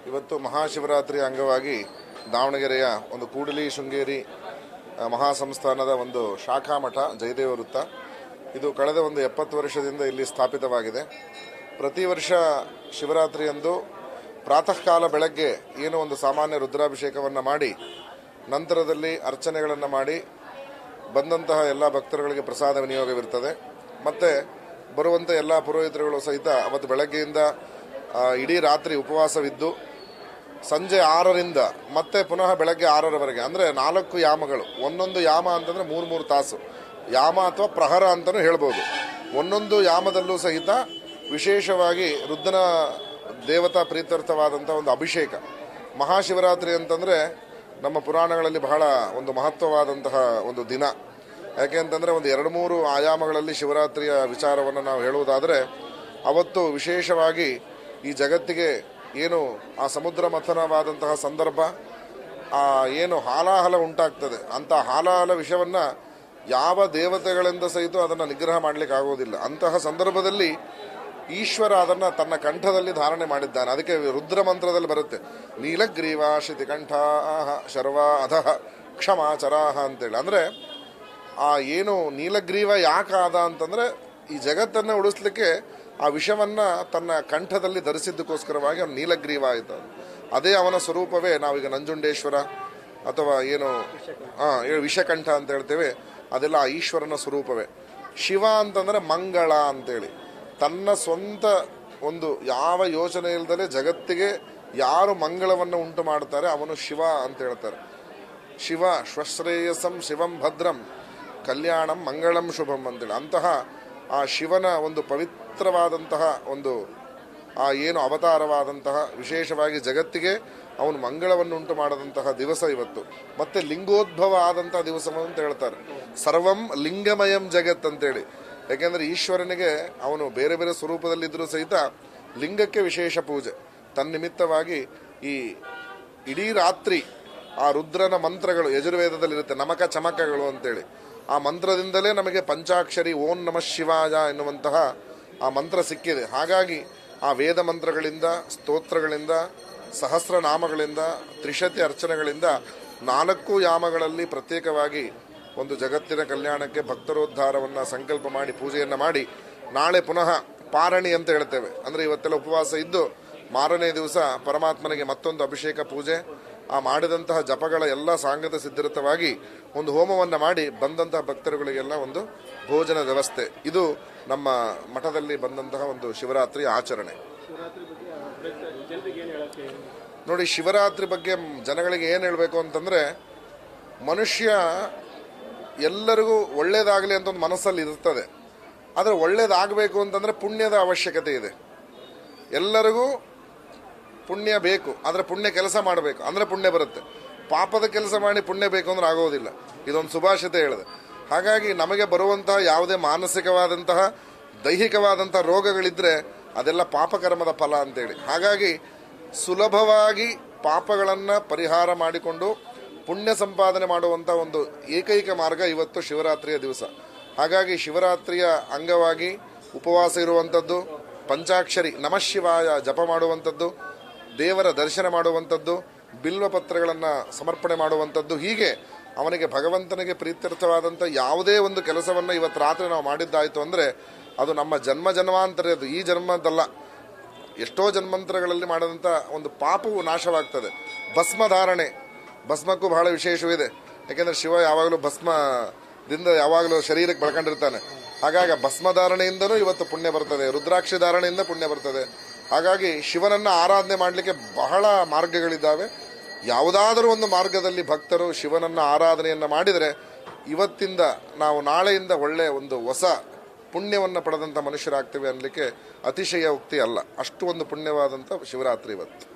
ಇವತ್ತು ಮಹಾಶಿವರಾತ್ರಿ ಅಂಗವಾಗಿ ದಾವಣಗೆರೆಯ ಒಂದು ಕೂಡಲಿ ಶೃಂಗೇರಿ ಮಹಾಸಂಸ್ಥಾನದ ಒಂದು ಶಾಖಾ ಮಠ ಜಯದೇವ ವೃತ್ತ ಇದು ಕಳೆದ ಒಂದು 70 ವರ್ಷದಿಂದ ಇಲ್ಲಿ ಸ್ಥಾಪಿತವಾಗಿದೆ. ಪ್ರತಿ ವರ್ಷ ಶಿವರಾತ್ರಿಯಂದು ಪ್ರಾತಃ ಕಾಲ ಬೆಳಗ್ಗೆ ಏನು ಒಂದು ಸಾಮಾನ್ಯ ರುದ್ರಾಭಿಷೇಕವನ್ನು ಮಾಡಿ ನಂತರದಲ್ಲಿ ಅರ್ಚನೆಗಳನ್ನು ಮಾಡಿ ಬಂದಂತಹ ಎಲ್ಲ ಭಕ್ತರುಗಳಿಗೆ ಪ್ರಸಾದ ವಿನಿಯೋಗವಿರುತ್ತದೆ. ಮತ್ತು ಬರುವಂಥ ಎಲ್ಲ ಪುರೋಹಿತರುಗಳು ಸಹಿತ ಅವತ್ತು ಬೆಳಗ್ಗೆಯಿಂದ ಇಡೀ ರಾತ್ರಿ ಉಪವಾಸವಿದ್ದು ಸಂಜೆ 6ರಿಂದ ಮತ್ತೆ ಪುನಃ ಬೆಳಗ್ಗೆ 6ರವರೆಗೆ ಅಂದರೆ 4 ಯಾಮಗಳು. ಒಂದೊಂದು ಯಾಮ ಅಂತಂದರೆ 3 ತಾಸು ಯಾಮ ಅಥವಾ ಪ್ರಹರ ಅಂತಲೂ ಹೇಳ್ಬೋದು. ಒಂದೊಂದು ಯಾಮದಲ್ಲೂ ಸಹಿತ ವಿಶೇಷವಾಗಿ ರುದ್ರನ ದೇವತಾ ಪ್ರೀತ್ಯರ್ಥವಾದಂಥ ಒಂದು ಅಭಿಷೇಕ. ಮಹಾಶಿವರಾತ್ರಿ ಅಂತಂದರೆ ನಮ್ಮ ಪುರಾಣಗಳಲ್ಲಿ ಬಹಳ ಒಂದು ಮಹತ್ವವಾದಂತಹ ಒಂದು ದಿನ. ಯಾಕೆ ಅಂತಂದರೆ ಒಂದು 2-3 ಆಯಾಮಗಳಲ್ಲಿ ಶಿವರಾತ್ರಿಯ ವಿಚಾರವನ್ನು ನಾವು ಹೇಳುವುದಾದರೆ ಅವತ್ತು ವಿಶೇಷವಾಗಿ ಈ ಜಗತ್ತಿಗೆ ಏನು ಆ ಸಮುದ್ರ ಮಥನವಾದಂತಹ ಸಂದರ್ಭ ಏನು ಹಾಲಾಹಲ ಉಂಟಾಗ್ತದೆ ಅಂತ ಹಾಲಾಹಲ ವಿಷಯವನ್ನು ಯಾವ ದೇವತೆಗಳಿಂದ ಸಹಿತ ಅದನ್ನು ನಿಗ್ರಹ ಮಾಡಲಿಕ್ಕೆ ಆಗೋದಿಲ್ಲ. ಅಂತಹ ಸಂದರ್ಭದಲ್ಲಿ ಈಶ್ವರ ಅದನ್ನು ತನ್ನ ಕಂಠದಲ್ಲಿ ಧಾರಣೆ ಮಾಡಿದ್ದಾನೆ. ಅದಕ್ಕೆ ರುದ್ರ ಮಂತ್ರದಲ್ಲಿ ಬರುತ್ತೆ, ನೀಲಗ್ರೀವ ಶಿತಿಕಂಠ ಶರ್ವ ಅಧಃ ಕ್ಷಮಾಚರಾಹ ಅಂತೇಳಿ. ಅಂದರೆ ಆ ಏನು ನೀಲಗ್ರೀವ ಯಾಕಾದ ಅಂತಂದರೆ ಈ ಜಗತ್ತನ್ನು ಉಳಿಸ್ಲಿಕ್ಕೆ ಆ ವಿಷವನ್ನು ತನ್ನ ಕಂಠದಲ್ಲಿ ಧರಿಸಿದ್ದಕ್ಕೋಸ್ಕರವಾಗಿ ಅವನು ನೀಲಗ್ರೀವ ಆಯಿತು. ಅದೇ ಅವನ ಸ್ವರೂಪವೇ ನಾವೀಗ ನಂಜುಂಡೇಶ್ವರ ಅಥವಾ ಏನು ವಿಷಕಂಠ ಅಂತ ಹೇಳ್ತೇವೆ, ಅದೆಲ್ಲ ಆ ಈಶ್ವರನ ಸ್ವರೂಪವೇ. ಶಿವ ಅಂತಂದರೆ ಮಂಗಳ ಅಂತೇಳಿ ತನ್ನ ಸ್ವಂತ ಒಂದು ಯಾವ ಯೋಚನೆ ಇಲ್ಲದೆ ಜಗತ್ತಿಗೆ ಯಾರು ಮಂಗಳವನ್ನು ಉಂಟು ಮಾಡ್ತಾರೆ ಅವನು ಶಿವ ಅಂತ ಹೇಳ್ತಾರೆ. ಶಿವ ಶ್ವಶ್ರೇಯಸಂ ಶಿವಂ ಭದ್ರಂ ಕಲ್ಯಾಣಂ ಮಂಗಳಂ ಶುಭಂ ಅಂತೇಳಿ ಅಂತಹ ಆ ಶಿವನ ಒಂದು ಪವಿತ್ರವಾದಂತಹ ಒಂದು ಆ ಏನು ಅವತಾರವಾದಂತಹ ವಿಶೇಷವಾಗಿ ಜಗತ್ತಿಗೆ ಅವನು ಮಂಗಳವನ್ನು ಉಂಟು ಮಾಡದಂತಹ ದಿವಸ ಇವತ್ತು. ಮತ್ತೆ ಲಿಂಗೋದ್ಭವ ಆದಂತಹ ದಿವಸ ಅಂತ ಹೇಳ್ತಾರೆ. ಸರ್ವಂ ಲಿಂಗಮಯಂ ಜಗತ್ ಅಂತೇಳಿ. ಯಾಕೆಂದರೆ ಈಶ್ವರನಿಗೆ ಅವನು ಬೇರೆ ಬೇರೆ ಸ್ವರೂಪದಲ್ಲಿದ್ದರೂ ಸಹಿತ ಲಿಂಗಕ್ಕೆ ವಿಶೇಷ ಪೂಜೆ. ತನ್ನಿಮಿತ್ತವಾಗಿ ಈ ಇಡೀ ರಾತ್ರಿ ಆ ರುದ್ರನ ಮಂತ್ರಗಳು ಯಜುರ್ವೇದದಲ್ಲಿರುತ್ತೆ, ನಮಕ ಚಮಕಗಳು ಅಂತೇಳಿ. ಆ ಮಂತ್ರದಿಂದಲೇ ನಮಗೆ ಪಂಚಾಕ್ಷರಿ ಓಂ ನಮಃ ಶಿವಾಯ ಎನ್ನುವಂತಹ ಆ ಮಂತ್ರ ಸಿಕ್ಕಿದೆ. ಹಾಗಾಗಿ ಆ ವೇದ ಮಂತ್ರಗಳಿಂದ, ಸ್ತೋತ್ರಗಳಿಂದ, ಸಹಸ್ರನಾಮಗಳಿಂದ, ತ್ರಿಶತಿ ಅರ್ಚನೆಗಳಿಂದ 4 ಯಾಮಗಳಲ್ಲಿ ಪ್ರತ್ಯೇಕವಾಗಿ ಒಂದು ಜಗತ್ತಿನ ಕಲ್ಯಾಣಕ್ಕೆ ಭಕ್ತರೋದ್ಧಾರವನ್ನು ಸಂಕಲ್ಪ ಮಾಡಿ ಪೂಜೆಯನ್ನು ಮಾಡಿ ನಾಳೆ ಪುನಃ ಪಾರಣಿ ಅಂತ ಹೇಳ್ತೇವೆ. ಅಂದರೆ ಇವತ್ತೆಲ್ಲ ಉಪವಾಸ ಇದ್ದು ಮಾರನೇ ದಿವಸ ಪರಮಾತ್ಮನಿಗೆ ಮತ್ತೊಂದು ಅಭಿಷೇಕ ಪೂಜೆ, ಆ ಮಾಡಿದಂತಹ ಜಪಗಳ ಎಲ್ಲ ಸಾಂಗತ ಸಿದ್ಧರಿತವಾಗಿ ಒಂದು ಹೋಮವನ್ನು ಮಾಡಿ ಬಂದಂತಹ ಭಕ್ತರುಗಳಿಗೆಲ್ಲ ಒಂದು ಭೋಜನ ವ್ಯವಸ್ಥೆ. ಇದು ನಮ್ಮ ಮಠದಲ್ಲಿ ಬಂದಂತಹ ಒಂದು ಶಿವರಾತ್ರಿ ಆಚರಣೆ. ನೋಡಿ, ಶಿವರಾತ್ರಿ ಬಗ್ಗೆ ಜನಗಳಿಗೆ ಏನು ಹೇಳಬೇಕು ಅಂತಂದರೆ, ಮನುಷ್ಯ ಎಲ್ಲರಿಗೂ ಒಳ್ಳೇದಾಗಲಿ ಅಂತ ಒಂದು ಮನಸ್ಸಲ್ಲಿ ಇರ್ತದೆ. ಆದರೆ ಒಳ್ಳೇದಾಗಬೇಕು ಅಂತಂದರೆ ಪುಣ್ಯದ ಅವಶ್ಯಕತೆ ಇದೆ. ಎಲ್ಲರಿಗೂ ಪುಣ್ಯ ಬೇಕು, ಆದರೆ ಪುಣ್ಯ ಕೆಲಸ ಮಾಡಬೇಕು ಅಂದರೆ ಪುಣ್ಯ ಬರುತ್ತೆ. ಪಾಪದ ಕೆಲಸ ಮಾಡಿ ಪುಣ್ಯ ಬೇಕು ಅಂದ್ರೆ ಆಗೋದಿಲ್ಲ. ಇದೊಂದು ಸುಭಾಷಿತ ಹೇಳಿದೆ. ಹಾಗಾಗಿ ನಮಗೆ ಬರುವಂತಹ ಯಾವುದೇ ಮಾನಸಿಕವಾದಂತಹ ದೈಹಿಕವಾದಂತಹ ರೋಗಗಳಿದ್ದರೆ ಅದೆಲ್ಲ ಪಾಪಕರ್ಮದ ಫಲ ಅಂತೇಳಿ. ಹಾಗಾಗಿ ಸುಲಭವಾಗಿ ಪಾಪಗಳನ್ನು ಪರಿಹಾರ ಮಾಡಿಕೊಂಡು ಪುಣ್ಯ ಸಂಪಾದನೆ ಮಾಡುವಂಥ ಒಂದು ಏಕೈಕ ಮಾರ್ಗ ಇವತ್ತು ಶಿವರಾತ್ರಿಯ ದಿವಸ. ಹಾಗಾಗಿ ಶಿವರಾತ್ರಿಯ ಅಂಗವಾಗಿ ಉಪವಾಸ ಇರುವಂಥದ್ದು, ಪಂಚಾಕ್ಷರಿ ನಮಃ ಶಿವಾಯ ಜಪ ಮಾಡುವಂಥದ್ದು, ದೇವರ ದರ್ಶನ ಮಾಡುವಂಥದ್ದು, ಬಿಲ್ವ ಪತ್ರಗಳನ್ನು ಸಮರ್ಪಣೆ ಮಾಡುವಂಥದ್ದು, ಹೀಗೆ ಅವನಿಗೆ ಭಗವಂತನಿಗೆ ಪ್ರೀತ್ಯರ್ಥವಾದಂಥ ಯಾವುದೇ ಒಂದು ಕೆಲಸವನ್ನು ಇವತ್ತು ರಾತ್ರಿ ನಾವು ಮಾಡಿದ್ದಾಯಿತು ಅಂದರೆ ಅದು ನಮ್ಮ ಜನ್ಮಾಂತರದ್ದು, ಈ ಜನ್ಮದಲ್ಲ, ಎಷ್ಟೋ ಜನ್ಮಾಂತರಗಳಲ್ಲಿ ಮಾಡಿದಂಥ ಒಂದು ಪಾಪವು ನಾಶವಾಗ್ತದೆ. ಭಸ್ಮಧಾರಣೆ, ಭಸ್ಮಕ್ಕೂ ಬಹಳ ವಿಶೇಷವಿದೆ. ಯಾಕೆಂದರೆ ಶಿವ ಯಾವಾಗಲೂ ಭಸ್ಮದಿಂದ ಯಾವಾಗಲೂ ಶರೀರಕ್ಕೆ ಬೆಳ್ಕೊಂಡಿರ್ತಾನೆ. ಹಾಗಾಗಿ ಭಸ್ಮಧಾರಣೆಯಿಂದನೂ ಇವತ್ತು ಪುಣ್ಯ ಬರ್ತದೆ, ರುದ್ರಾಕ್ಷಿ ಧಾರಣೆಯಿಂದ ಪುಣ್ಯ ಬರ್ತದೆ. ಹಾಗಾಗಿ ಶಿವನನ್ನು ಆರಾಧನೆ ಮಾಡಲಿಕ್ಕೆ ಬಹಳ ಮಾರ್ಗಗಳಿದ್ದಾವೆ. ಯಾವುದಾದರೂ ಒಂದು ಮಾರ್ಗದಲ್ಲಿ ಭಕ್ತರು ಶಿವನನ್ನು ಆರಾಧನೆಯನ್ನು ಮಾಡಿದರೆ ಇವತ್ತಿಂದ ನಾವು ನಾಳೆಯಿಂದ ಒಳ್ಳೆಯ ಒಂದು ಹೊಸ ಪುಣ್ಯವನ್ನು ಪಡೆದಂಥ ಮನುಷ್ಯರಾಗ್ತೇವೆ ಅನ್ನಲಿಕ್ಕೆ ಅತಿಶಯ ಉಕ್ತಿ ಅಲ್ಲ. ಅಷ್ಟು ಒಂದು ಪುಣ್ಯವಾದಂಥ ಶಿವರಾತ್ರಿ ಇವತ್ತು.